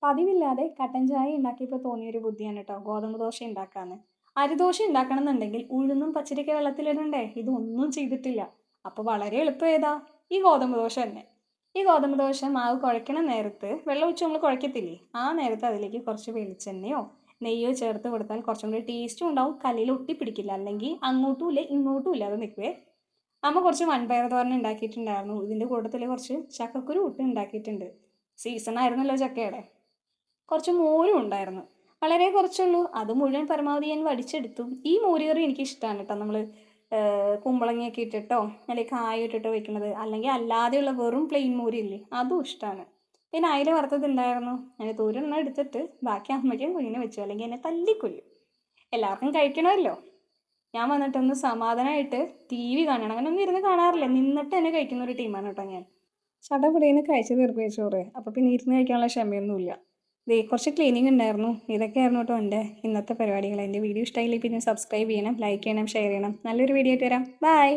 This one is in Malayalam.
പതിവില്ലാതെ കട്ടൻ ചായ ഉണ്ടാക്കിയപ്പോൾ തോന്നിയൊരു ബുദ്ധിയാണ് കേട്ടോ ഗോതമ്പ് ദോശ ഉണ്ടാക്കാന്ന്. അരിദോശ ഉണ്ടാക്കണം എന്നുണ്ടെങ്കിൽ ഉഴുന്നും പച്ചരിയൊക്കെ വെള്ളത്തിലിടണ്ടേ, ഇതൊന്നും ചെയ്തിട്ടില്ല. അപ്പോൾ വളരെ എളുപ്പം ഏതാ, ഈ ഗോതമ്പ് ദോശ തന്നെ. ഈ ഗോതമ്പ് ദോശ മാവ് കുഴക്കണ നേരത്ത് വെള്ളം ഒഴിച്ച് നമ്മൾ കുഴക്കത്തില്ലേ, ആ നേരത്ത് അതിലേക്ക് കുറച്ച് വെളിച്ചെണ്ണയോ നെയ്യോ ചേർത്ത് കൊടുത്താൽ കുറച്ചും കൂടി ടേസ്റ്റും ഉണ്ടാവും, കല്ലിൽ ഒട്ടിപ്പിടിക്കില്ല. അല്ലെങ്കിൽ അങ്ങോട്ടും ഇല്ല ഇങ്ങോട്ടും ഇല്ലാതെ നിൽക്കുവേ. അമ്മ കുറച്ച് വൻപയർ തോരൻ ഉണ്ടാക്കിയിട്ടുണ്ടായിരുന്നു. ഇതിൻ്റെ കൂട്ടത്തിൽ കുറച്ച് ചക്കക്കുരു ഇട്ട് ഉണ്ടാക്കിയിട്ടുണ്ട്. സീസൺ ആയിരുന്നല്ലോ ചക്കയുടെ. കുറച്ച് മോരും ഉണ്ടായിരുന്നു. വളരെ കുറച്ചുള്ളൂ. അത് മുഴുവൻ പരമാവധി ഞാൻ വടിച്ചെടുത്തു. ഈ മോര് കറി എനിക്കിഷ്ടമാണ് കേട്ടോ. നമ്മൾ കുമ്പളങ്ങയൊക്കെ ഇട്ടിട്ടോ അല്ലെങ്കിൽ കായ ഇട്ടിട്ടോ വെക്കുന്നത്, അല്ലെങ്കിൽ അല്ലാതെയുള്ള വെറും പ്ലെയിൻ മോരില്ലേ, അതും ഇഷ്ടമാണ്. പിന്നെ അയില വറുത്തതുണ്ടായിരുന്നു. ഞാൻ തോരെണ്ണം എടുത്തിട്ട് ബാക്കി അമ്മയ്ക്കും കുഞ്ഞിനെ വെച്ചു, അല്ലെങ്കിൽ എന്നെ തല്ലിക്കൊല്ലും. എല്ലാവർക്കും കഴിക്കണമല്ലോ. ഞാൻ വന്നിട്ടൊന്ന് സമാധാനമായിട്ട് ടി വി കാണണം. അങ്ങനെ ഒന്നും ഇരുന്ന് കാണാറില്ല, നിന്നിട്ട് തന്നെ കഴിക്കുന്ന ഒരു ടീമാണ് കേട്ടോ ഞാൻ. ചടപടേന്ന് കഴിച്ച് തീർക്കുക ചോറ്. അപ്പോൾ പിന്നെ ഇരുന്ന് കഴിക്കാനുള്ള ക്ഷമയൊന്നുമില്ല. ദേ കുറച്ച് ക്ലീനിങ് ഉണ്ടായിരുന്നു. ഇതൊക്കെയായിരുന്നു കേട്ടോ എൻ്റെ ഇന്നത്തെ പരിപാടികൾ. എൻ്റെ വീഡിയോ ഇഷ്ടമായില്ലെങ്കിൽ പിന്നെ സബ്സ്ക്രൈബ് ചെയ്യണം, ലൈക്ക് ചെയ്യണം, ഷെയർ ചെയ്യണം. നല്ലൊരു വീഡിയോ ആയിട്ട് വരാം. ബൈ.